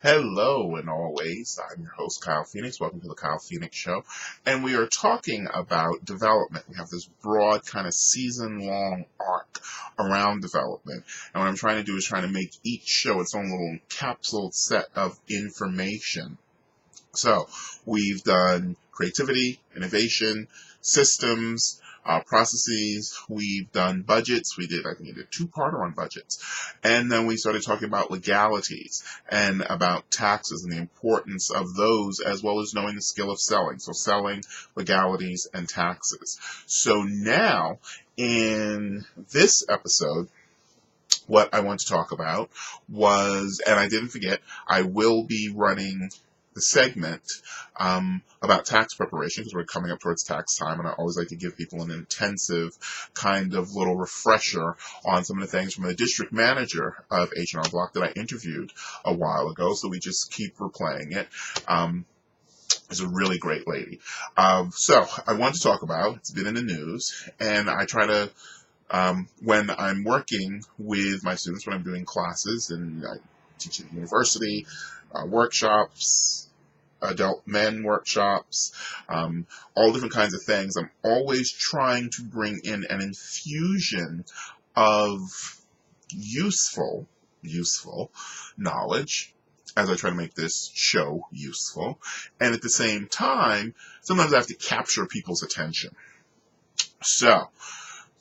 Hello, and always, I'm your host, Kyle Phoenix. Welcome to the Kyle Phoenix Show. And we are talking about development. We have this broad kind of season-long arc around development. And what I'm trying to do is trying to make each show its own little encapsulated set of information. So we've done creativity, innovation, systems, processes. We've done budgets. I think we did a two-parter on budgets. And then we started talking about legalities and about taxes and the importance of those, as well as knowing the skill of selling. So selling, legalities, and taxes. So now, in this episode, what I want to talk about was, and I didn't forget, I will be running the segment about tax preparation because we're coming up towards tax time, and I always like to give people an intensive kind of little refresher on some of the things from the district manager of H&R Block that I interviewed a while ago. So we just keep replaying it. Is a really great lady. So I want to talk about, it's been in the news, and I try to when I'm working with my students, when I'm doing classes and I teach at university, workshops, adult men workshops, all different kinds of things, I'm always trying to bring in an infusion of useful knowledge as I try to make this show useful. And at the same time, sometimes I have to capture people's attention. So,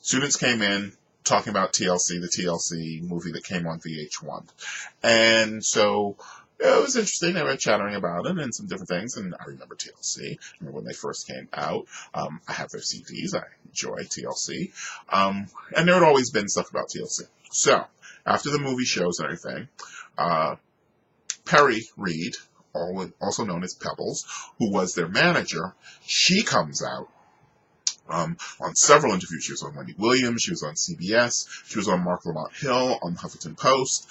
students came in talking about TLC, the TLC movie that came on VH1. And so it was interesting. They were chattering about it and some different things. And I remember TLC. I remember when they first came out. I have their CDs. I enjoy TLC. And there had always been stuff about TLC. So after the movie shows and everything, Perry Reed, also known as Pebbles, who was their manager, she comes out on several interviews. She was on Wendy Williams, she was on CBS, she was on Mark Lamont Hill, on Huffington Post,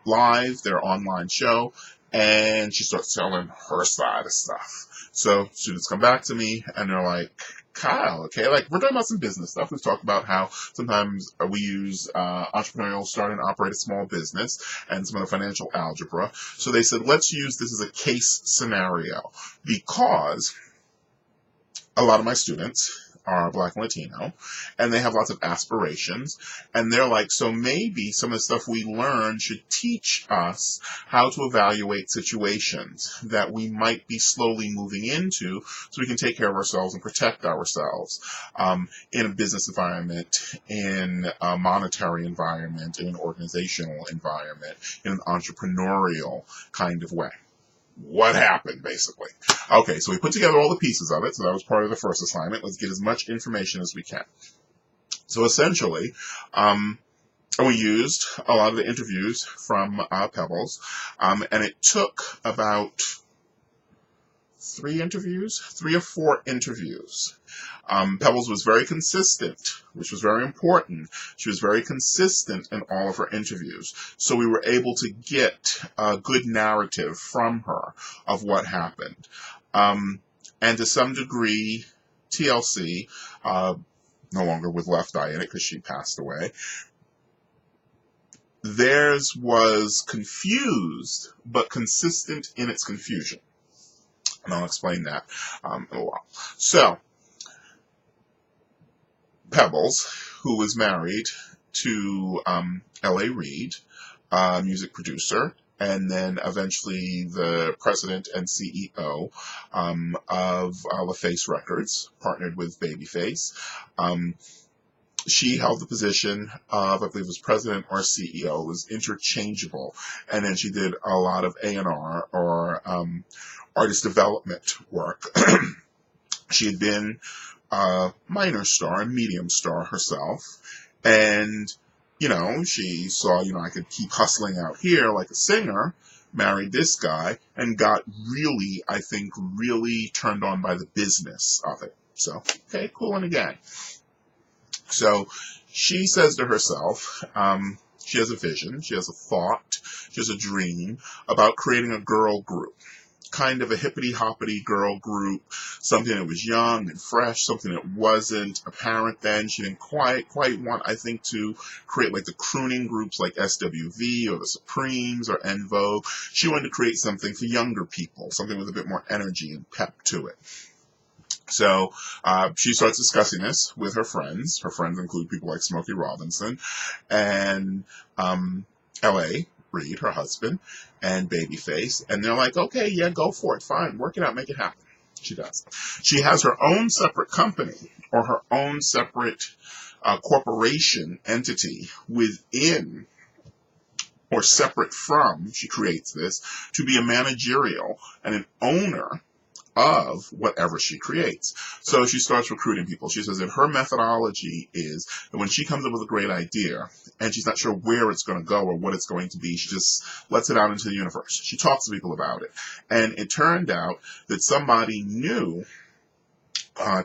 Live, their online show, and she starts telling her side of stuff. So students come back to me and they're like, Kyle, okay, like we're talking about some business stuff. We've talked about how sometimes we use entrepreneurial start and operate a small business and some of the financial algebra. So they said, let's use this as a case scenario because a lot of my students are Black and Latino, and they have lots of aspirations, and they're like, so maybe some of the stuff we learn should teach us how to evaluate situations that we might be slowly moving into so we can take care of ourselves and protect ourselves in a business environment, in a monetary environment, in an organizational environment, in an entrepreneurial kind of way. What happened, basically? Okay, so we put together all the pieces of it, so that was part of the first assignment. Let's get as much information as we can. So essentially, we used a lot of the interviews from Pebbles, and it took about three or four interviews. Pebbles was very consistent, which was very important. She was very consistent in all of her interviews. So we were able to get a good narrative from her of what happened. And to some degree, TLC, no longer with Left Eye in it because she passed away, theirs was confused, but consistent in its confusion. And I'll explain that in a while. So, Pebbles, who was married to L.A. Reid, a music producer, and then eventually the president and CEO of FIOS Records, partnered with Babyface. She held the position of, I believe it was president or CEO. It was interchangeable. And then she did a lot of A&R or artist development work. She had been a minor star and medium star herself. And, she saw, I could keep hustling out here like a singer, married this guy, and got really, I think, really turned on by the business of it. So, okay, cool and again. So she says to herself, she has a vision, she has a thought, she has a dream about creating a girl group. kind of a hippity-hoppity girl group, something that was young and fresh, something that wasn't apparent then. She didn't quite want, I think, to create like the crooning groups like SWV or the Supremes or En Vogue. She wanted to create something for younger people, something with a bit more energy and pep to it. So she starts discussing this with her friends. Her friends include people like Smokey Robinson and L.A. Reid, her husband, and Babyface. And they're like, okay, yeah, go for it. Fine. Work it out. Make it happen. She does. She has her own separate company or her own separate corporation entity within or separate from, she creates this, to be a managerial and an owner of whatever she creates. So she starts recruiting people. She says that her methodology is that when she comes up with a great idea and she's not sure where it's going to go or what it's going to be, she just lets it out into the universe. She talks to people about it. And it turned out that somebody knew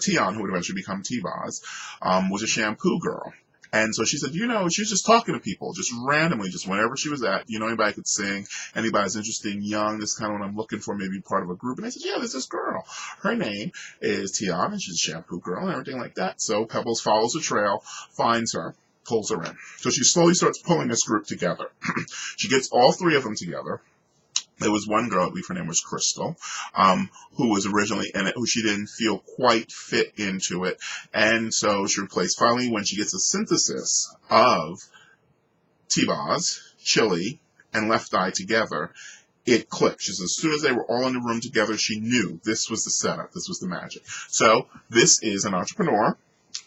Tion, who would eventually become T-Boz, was a shampoo girl. And so she said, she was just talking to people, just randomly, just whenever she was at, anybody could sing, anybody's interested in young, this is kind of what I'm looking for, maybe part of a group. And I said, yeah, there's this girl. Her name is Tion, and she's a shampoo girl and everything like that. So Pebbles follows the trail, finds her, pulls her in. So she slowly starts pulling this group together. She gets all three of them together. There was one girl, I believe her name was Crystal, who was originally in it, who she didn't feel quite fit into it. And so she replaced, finally, when she gets a synthesis of T-Boz, Chili, and Left Eye together, it clicked. She says, as soon as they were all in the room together, she knew this was the setup, this was the magic. So this is an entrepreneur,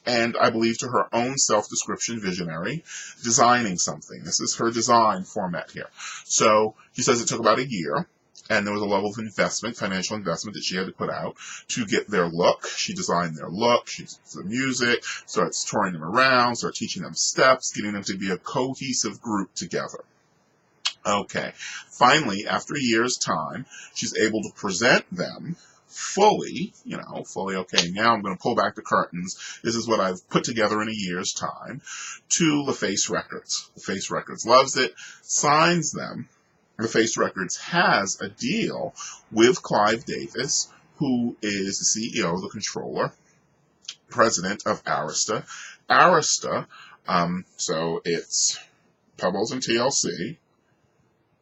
and I believe to her own self-description visionary, designing something. This is her design format here. So she says it took about a year, and there was a level of investment, financial investment that she had to put out to get their look. She designed their look, she did the music, starts touring them around, starts teaching them steps, getting them to be a cohesive group together. Okay, finally, after a year's time, she's able to present them fully, okay, now I'm going to pull back the curtains. This is what I've put together in a year's time to LaFace Records. LaFace Records loves it, signs them. LaFace Records has a deal with Clive Davis, who is the CEO, the controller, president of Arista. Arista, so it's Pebbles and TLC,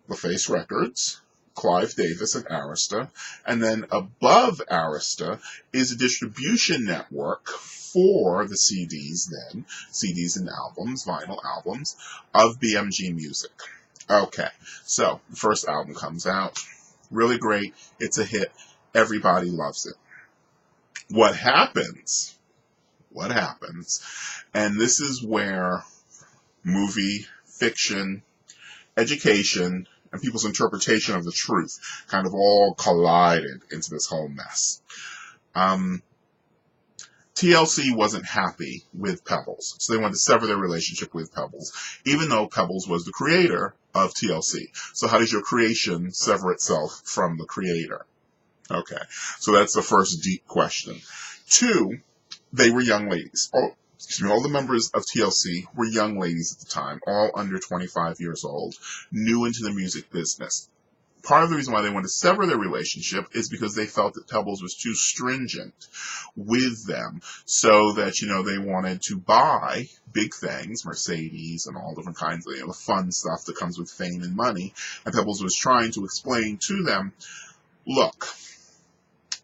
LaFace Records, Clive Davis and Arista, and then above Arista is a distribution network for the CDs and albums, vinyl albums, of BMG Music. Okay, so the first album comes out, really great, it's a hit, everybody loves it. What happens, and this is where movie, fiction, education, and people's interpretation of the truth kind of all collided into this whole mess. TLC wasn't happy with Pebbles, so they wanted to sever their relationship with Pebbles, even though Pebbles was the creator of TLC. So how does your creation sever itself from the creator? Okay, so that's the first deep question. 2, they were young ladies. All the members of TLC were young ladies at the time, all under 25 years old, new into the music business. Part of the reason why they wanted to sever their relationship is because they felt that Pebbles was too stringent with them, so that, they wanted to buy big things, Mercedes and all different kinds of, the fun stuff that comes with fame and money, and Pebbles was trying to explain to them, look,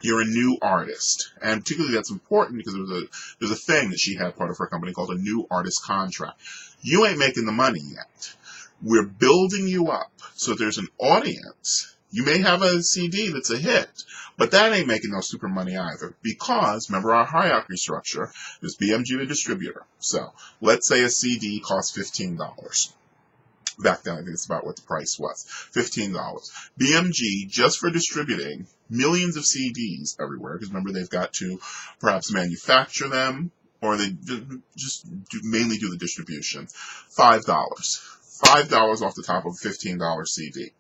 you're a new artist. And particularly that's important because there's a thing that she had, part of her company, called a new artist contract. You ain't making the money yet. We're building you up so there's an audience. You may have a CD that's a hit, but that ain't making no super money either, because remember our hierarchy structure, there's BMG the distributor. So let's say a CD costs $15. Back then, I think it's about what the price was, $15. BMG, just for distributing millions of CDs everywhere, because remember they've got to perhaps manufacture them, or they just mainly do the distribution, $5. $5 off the top of a $15 CD.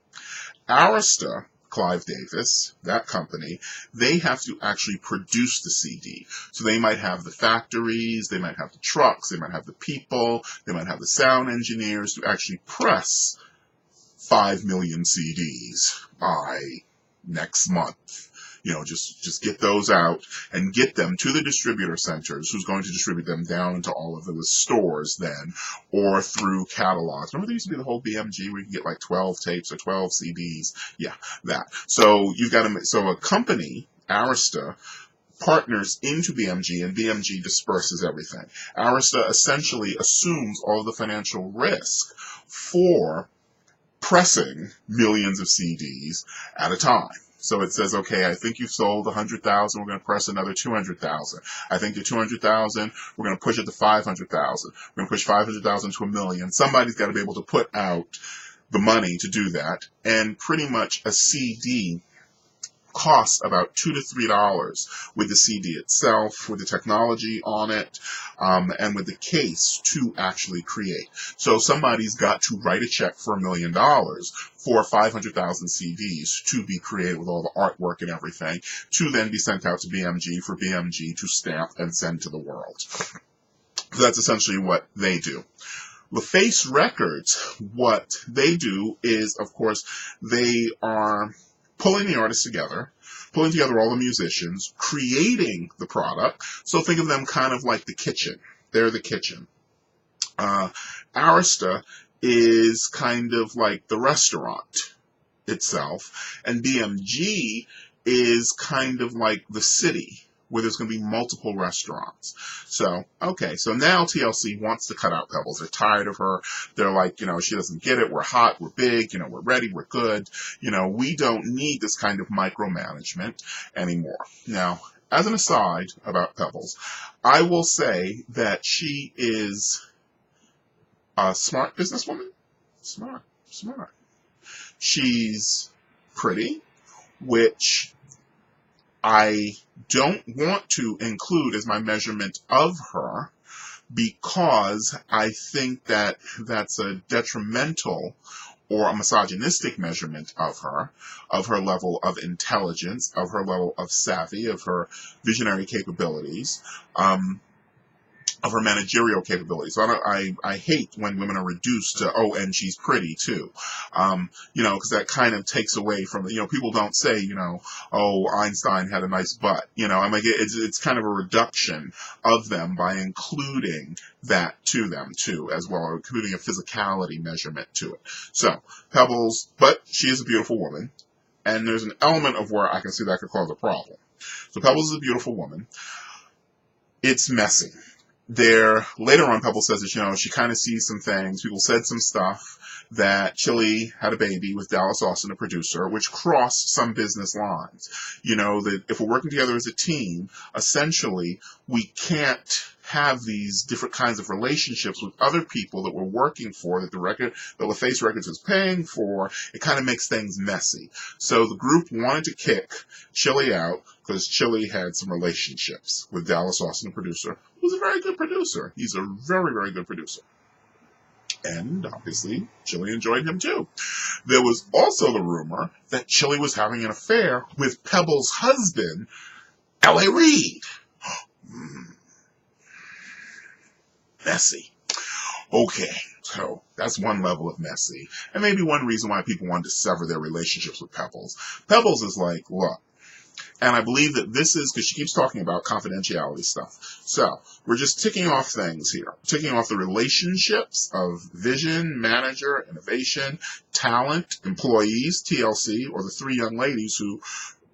Arista, Clive Davis, that company, they have to actually produce the CD. So they might have the factories, they might have the trucks, they might have the people, they might have the sound engineers to actually press 5 million CDs by next month. Just get those out and get them to the distributor centers, who's going to distribute them down into all of the stores then, or through catalogs. Remember there used to be the whole BMG where you could get like 12 tapes or 12 CDs? Yeah, that. So a company, Arista, partners into BMG, and BMG disperses everything. Arista essentially assumes all of the financial risk for pressing millions of CDs at a time. So it says, okay, I think you've sold 100,000. We're going to press another 200,000. I think the 200,000, we're going to push it to 500,000. We're going to push 500,000 to 1,000,000. Somebody's got to be able to put out the money to do that. And pretty much a CD costs about $2 to $3 with the CD itself, with the technology on it, and with the case to actually create. So somebody's got to write a check for $1 million for 500,000 CDs to be created with all the artwork and everything, to then be sent out to BMG for BMG to stamp and send to the world. So that's essentially what they do. LaFace Records, what they do is, of course, they are pulling the artists together, pulling together all the musicians, creating the product. So think of them kind of like the kitchen. They're the kitchen. Arista is kind of like the restaurant itself, and BMG is kind of like the city, where there's going to be multiple restaurants. So now TLC wants to cut out Pebbles. They're tired of her. They're like, she doesn't get it. We're hot. We're big. We're ready. We're good. We don't need this kind of micromanagement anymore. Now, as an aside about Pebbles, I will say that she is a smart businesswoman. Smart. She's pretty, which I don't want to include as my measurement of her, because I think that that's a detrimental or a misogynistic measurement of her level of intelligence, of her level of savvy, of her visionary capabilities, of her managerial capabilities. So I hate when women are reduced to, and she's pretty too. Because that kind of takes away from, people don't say, Einstein had a nice butt. It's kind of a reduction of them by including that to them too, as well, or including a physicality measurement to it. So, Pebbles, but she is a beautiful woman, and there's an element of where I can see that could cause a problem. So Pebbles is a beautiful woman. It's messy. Later on, Pebbles says that, she kind of sees some things. People said some stuff that Chili had a baby with Dallas Austin, the producer, which crossed some business lines. That if we're working together as a team, essentially, we can't have these different kinds of relationships with other people that we're working for, that LaFace Records is paying for. It kind of makes things messy. So the group wanted to kick Chili out because Chili had some relationships with Dallas Austin, the producer, who's a very good producer. He's a very, very good producer. And obviously, Chili enjoyed him too. There was also the rumor that Chili was having an affair with Pebbles' husband, L.A. Reid. Messy. Okay, so that's one level of messy. And maybe one reason why people wanted to sever their relationships with Pebbles. Pebbles is like, look, and I believe that this is because she keeps talking about confidentiality stuff. So we're just ticking off things here. Ticking off the relationships of vision, manager, innovation, talent, employees, TLC, or the three young ladies who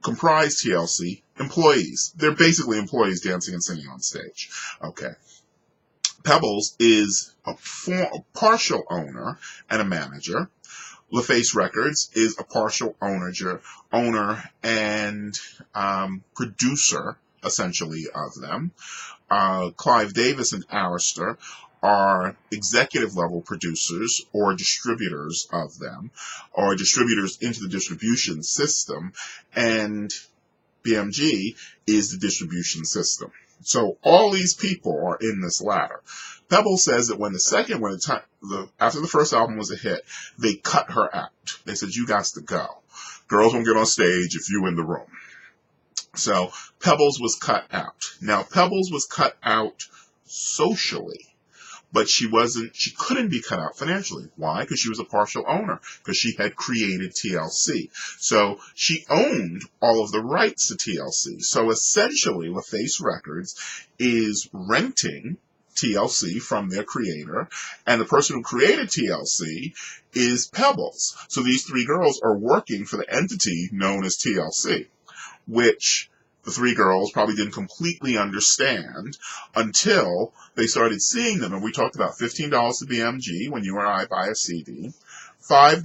comprise TLC, employees. They're basically employees dancing and singing on stage. Okay. Pebbles is a partial owner and a manager. LaFace Records is a partial owner and producer, essentially, of them. Clive Davis and Arista are executive level producers or distributors of them, or distributors into the distribution system, and BMG is the distribution system. So all these people are in this ladder. Pebbles says that after the first album was a hit, they cut her out. They said, you got to go. Girls won't get on stage if you in the room. So Pebbles was cut out. Now, Pebbles was cut out socially, but she couldn't be cut out financially. Why? Because she was a partial owner, because she had created TLC. So she owned all of the rights to TLC. So essentially, LaFace Records is renting TLC from their creator, and the person who created TLC is Pebbles. So these three girls are working for the entity known as TLC, which the three girls probably didn't completely understand until they started seeing them. And we talked about $15 to BMG when you and I buy a CD, $5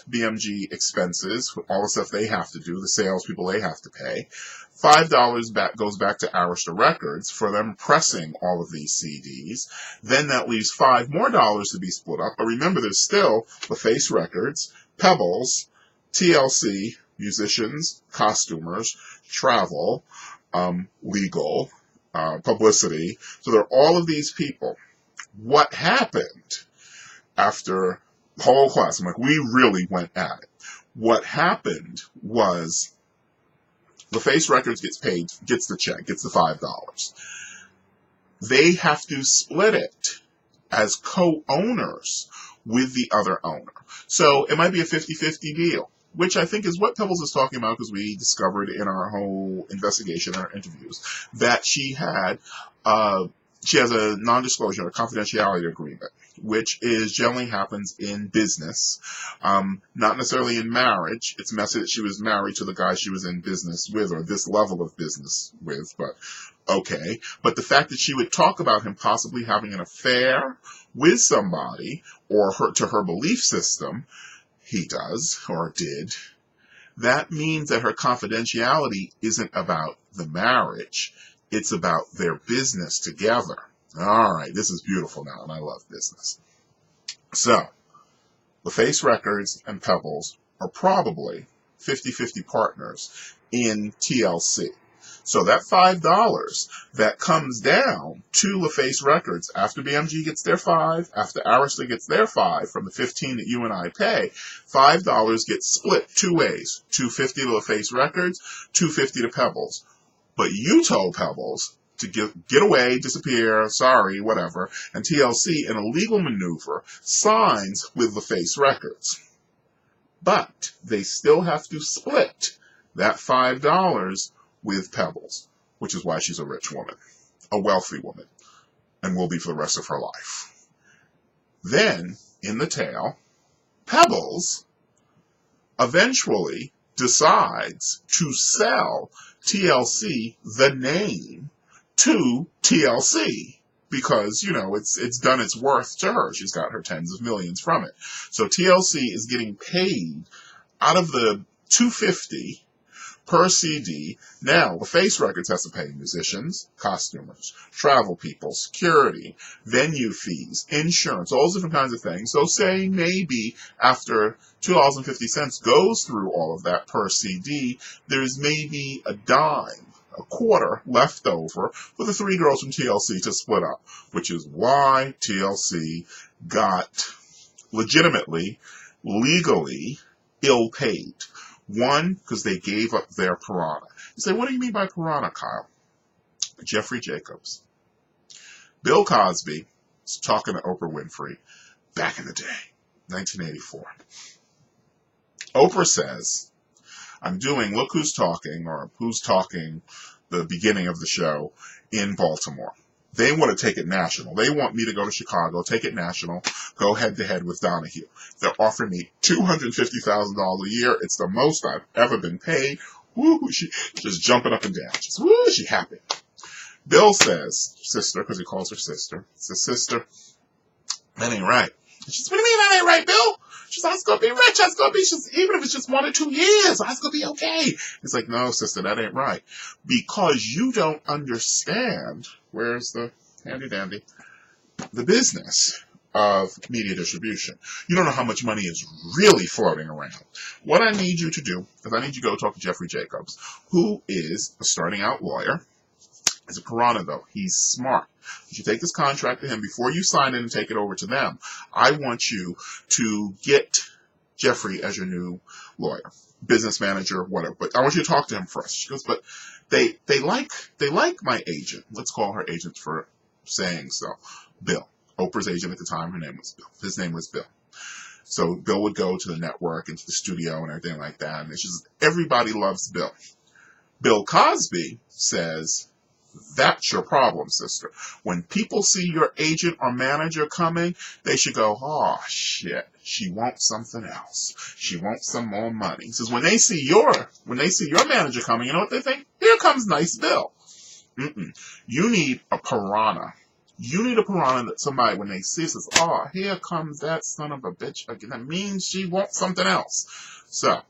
BMG expenses, all the stuff they have to do, the salespeople they have to pay. $5 goes back to Arista Records for them pressing all of these CDs. Then that leaves $5 more to be split up. But remember, there's still LaFace Records, Pebbles, TLC, musicians, costumers, travel, legal, publicity. So there are all of these people. What happened after the whole class? I'm like, we really went at it. What happened was LaFace Records gets the check, gets the $5. They have to split it as co-owners with the other owner. So it might be a 50-50 deal, which I think is what Pebbles is talking about, because we discovered in our whole investigation, our interviews, that she has a non-disclosure, a confidentiality agreement, which generally happens in business, not necessarily in marriage. It's messy that she was married to the guy she was in business with, or this level of business with, but okay. But the fact that she would talk about him possibly having an affair with somebody, or to her belief system, he does, or did, that means that her confidentiality isn't about the marriage. It's about their business together. All right, this is beautiful now, and I love business. So, LaFace Records and Pebbles are probably 50-50 partners in TLC. So that $5 that comes down to LaFace Records after BMG gets their $5, after Arista gets their $5 from the $15 that you and I pay, $5 gets split two ways: $250 to LaFace Records, $250 to Pebbles. But you told Pebbles to get away, disappear, sorry, whatever, and TLC, in a legal maneuver, signs with LaFace Records. But they still have to split that $5 with Pebbles, which is why she's a rich woman, a wealthy woman, and will be for the rest of her life. Then, in the tale, Pebbles eventually decides to sell TLC, the name, to TLC, because, it's done its worth to her. She's got her tens of millions from it. So TLC is getting paid out of the $250 per CD. Now, LaFace Records has to pay musicians, costumers, travel people, security, venue fees, insurance, all those different kinds of things. So say maybe after $2.50 goes through all of that per CD, there's maybe a dime, a quarter left over for the three girls from TLC to split up, which is why TLC got legitimately, legally ill-paid. One, because they gave up their piranha. You say, what do you mean by piranha, Kyle? Jeffrey Jacobs. Bill Cosby was talking to Oprah Winfrey back in the day, 1984. Oprah says, I'm doing Look Who's Talking, or Who's Talking, the beginning of the show, in Baltimore. They want to take it national. They want me to go to Chicago, take it national, go head-to-head with Donahue. They're offering me $250,000 a year. It's the most I've ever been paid. Woo, she just jumping up and down. Just, woo, she happy. Bill says, sister, because he calls her sister, says, sister, that ain't right. She says, what do you mean that ain't right, Bill? She says, I was going to be rich. I was going to be, even if it's just 1 or 2 years, I was going to be okay. He's like, no, sister, that ain't right. Because you don't understand, where's the handy-dandy, the business of media distribution. You don't know how much money is really floating around. What I need you to do is I need you to go talk to Jeffrey Jacobs, who is a starting out lawyer. He's a piranha, though. He's smart. You should take this contract to him before you sign it and take it over to them. I want you to get Jeffrey as your new lawyer, business manager, whatever. But I want you to talk to him first. She goes, but they like my agent. Let's call her agent for saying so. Bill. Oprah's agent at the time, her name was Bill. His name was Bill. So Bill would go to the network and to the studio and everything like that. And it's just, everybody loves Bill. Bill Cosby says, that's your problem, sister. When people see your agent or manager coming, they should go, oh, shit, she wants something else. She wants some more money. He says, when they see your manager coming, you know what they think? Here comes nice Bill. You need a piranha. You need a piranha that somebody, when they see, says, oh, here comes that son of a bitch again. That means she wants something else. So,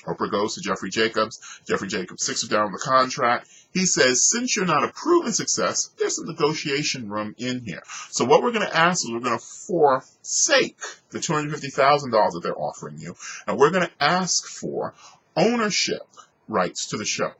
Oprah goes to Jeffrey Jacobs. Jeffrey Jacobs sits her down on the contract. He says, since you're not a proven success, there's some negotiation room in here. So what we're going to ask is we're going to forsake the $250,000 that they're offering you, and we're going to ask for ownership rights to the show.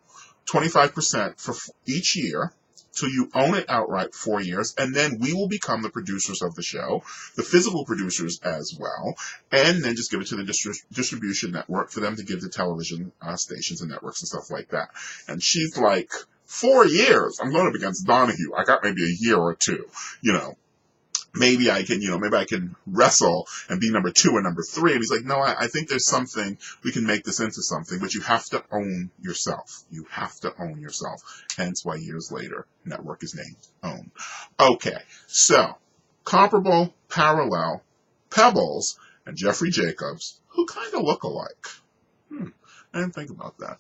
25% for each year, till you own it outright 4 years, and then we will become the producers of the show, the physical producers as well, and then just give it to the distribution network for them to give to television stations and networks and stuff like that. And she's like, 4 years? I'm going up against Donahue. I got maybe a year or two, Maybe I can wrestle and be number 2 or number 3. And he's like, no, I think there's something, we can make this into something, but you have to own yourself. You have to own yourself. Hence why years later, network is named OWN. Okay, so, comparable, parallel, Pebbles and Jeffrey Jacobs, who kind of look alike. I didn't think about that.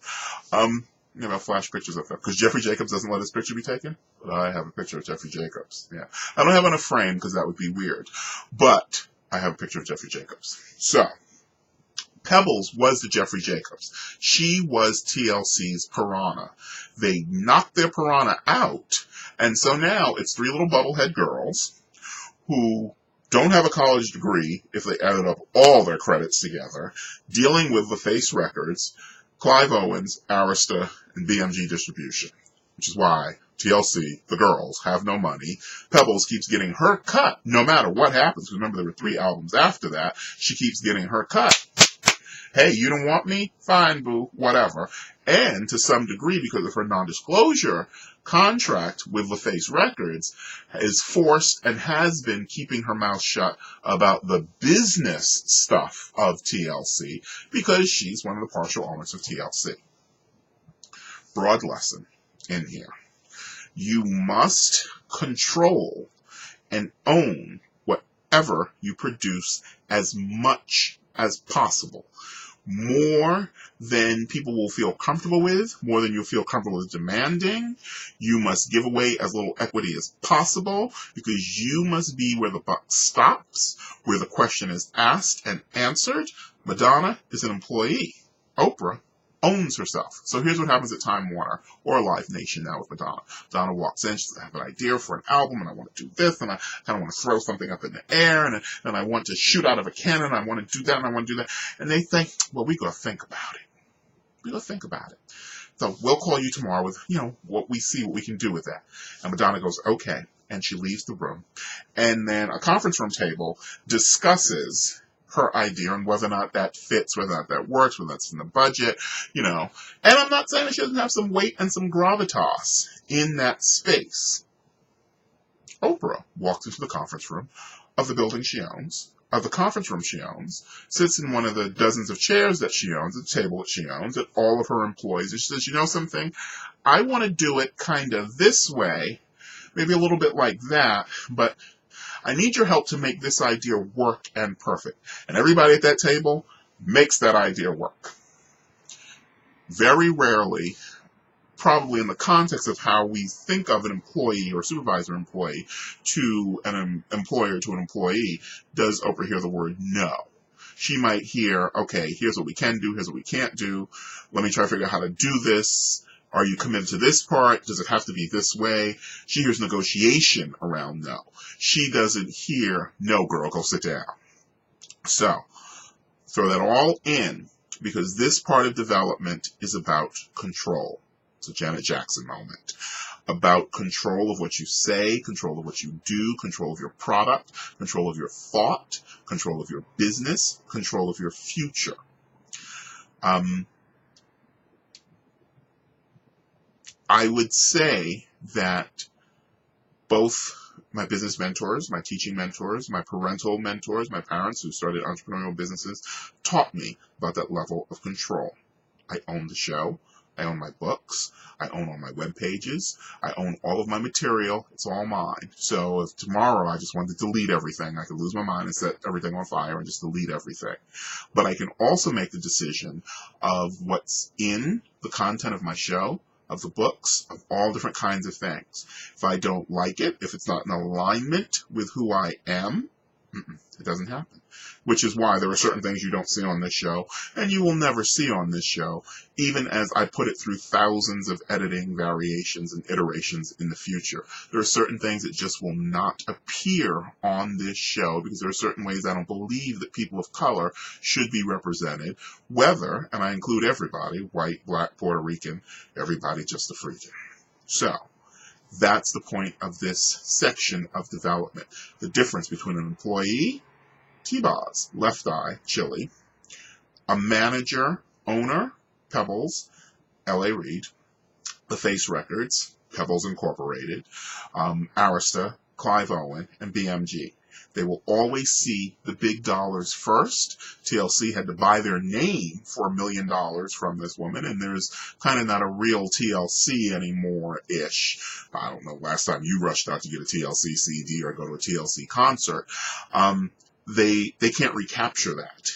I'll flash pictures of him, because Jeffrey Jacobs doesn't let his picture be taken, but I have a picture of Jeffrey Jacobs. Yeah, I don't have it on a frame, because that would be weird, but I have a picture of Jeffrey Jacobs. So, Pebbles was the Jeffrey Jacobs. She was TLC's piranha. They knocked their piranha out, and so now it's 3 little bubblehead girls who don't have a college degree, if they added up all their credits together, dealing with LaFace Records, Clive Owens, Arista, and BMG Distribution, which is why TLC, the girls, have no money. Pebbles keeps getting her cut no matter what happens. Remember, there were 3 albums after that. She keeps getting her cut. Hey, you don't want me? Fine, boo, whatever. And to some degree, because of her non-disclosure contract with LaFace Records, is forced and has been keeping her mouth shut about the business stuff of TLC, because she's one of the partial owners of TLC. Broad lesson in here. You must control and own whatever you produce as much as possible. More than people will feel comfortable with, more than you'll feel comfortable with demanding. You must give away as little equity as possible, because you must be where the buck stops, where the question is asked and answered. Madonna is an employee. Oprah owns herself. So here's what happens at Time Warner or Live Nation now with Madonna. Madonna walks in, she says, I have an idea for an album, and I want to do this, and I kind of want to throw something up in the air, and I want to shoot out of a cannon, I want to do that, and I want to do that. And they think, well, we got to think about it. We got to think about it. So we'll call you tomorrow with, what we see, what we can do with that. And Madonna goes, okay. And she leaves the room. And then a conference room table discusses her idea and whether or not that fits, whether or not that works, whether that's in the budget, And I'm not saying that she doesn't have some weight and some gravitas in that space. Oprah walks into the conference room of the building she owns, of the conference room she owns, sits in one of the dozens of chairs that she owns, the table that she owns, at all of her employees, and she says, you know something? I want to do it kind of this way, maybe a little bit like that, but I need your help to make this idea work and perfect. And everybody at that table makes that idea work. Very rarely, probably in the context of how we think of an employee or supervisor employee to an employer to an employee, does Oprah hear the word no. She might hear, okay, here's what we can do, here's what we can't do. Let me try to figure out how to do this. Are you committed to this part? Does it have to be this way? She hears negotiation around no. She doesn't hear, no, girl, go sit down. So, throw that all in, because this part of development is about control. It's a Janet Jackson moment. About control of what you say, control of what you do, control of your product, control of your thought, control of your business, control of your future. I would say that both my business mentors, my teaching mentors, my parental mentors, my parents who started entrepreneurial businesses taught me about that level of control. I own the show. I own my books. I own all my web pages. I own all of my material. It's all mine. So if tomorrow I just wanted to delete everything, I could lose my mind and set everything on fire and just delete everything. But I can also make the decision of what's in the content of my show, of the books, of all different kinds of things. If I don't like it, if it's not in alignment with who I am, it doesn't happen. Which is why there are certain things you don't see on this show, and you will never see on this show, even as I put it through thousands of editing variations and iterations in the future. There are certain things that just will not appear on this show because there are certain ways I don't believe that people of color should be represented, whether, and I include everybody, white, black, Puerto Rican, everybody just a freaking. So, that's the point of this section of development. The difference between an employee, T-Boz, Left Eye, Chili, a manager, owner, Pebbles, L.A. Reid, the Face Records, Pebbles Incorporated, Arista, Clive Owen, and BMG. They will always see the big dollars first. TLC had to buy their name for $1 million from this woman, and there's kind of not a real TLC anymore-ish. I don't know, last time you rushed out to get a TLC CD or go to a TLC concert. They can't recapture that.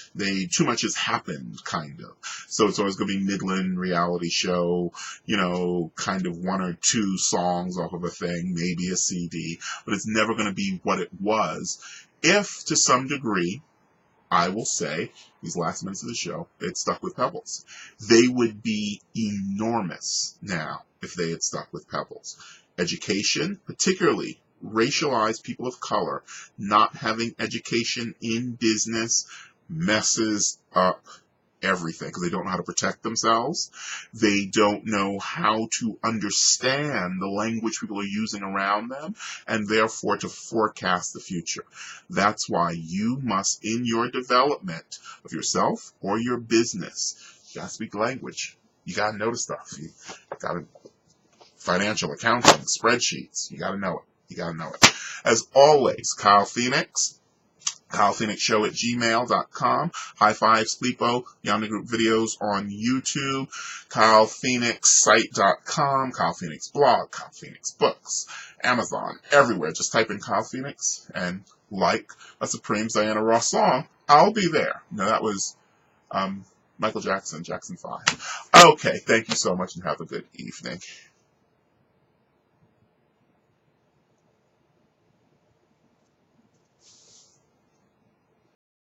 Too much has happened, kind of. So it's always going to be Midland reality show, kind of one or two songs off of a thing, maybe a CD, but it's never going to be what it was. If, to some degree, I will say, these last minutes of the show, they'd stuck with Pebbles. They would be enormous now if they had stuck with Pebbles. Education, particularly racialized people of color, not having education in business messes up everything because they don't know how to protect themselves. They don't know how to understand the language people are using around them and therefore to forecast the future. That's why you must, in your development of yourself or your business, you gotta speak language. You gotta know the stuff. You gotta financial accounting, spreadsheets. You gotta know it. You gotta know it. As always, Kyle Phoenix, KylePhoenixShow at gmail.com, High Five Sleepo, Yonder Group videos on YouTube, KylePhoenixSite.com, Kyle Phoenix blog, Kyle Phoenix books, Amazon, everywhere. Just type in Kyle Phoenix and like a Supreme Diana Ross song. I'll be there. No, that was Michael Jackson, Jackson 5. Okay, thank you so much and have a good evening.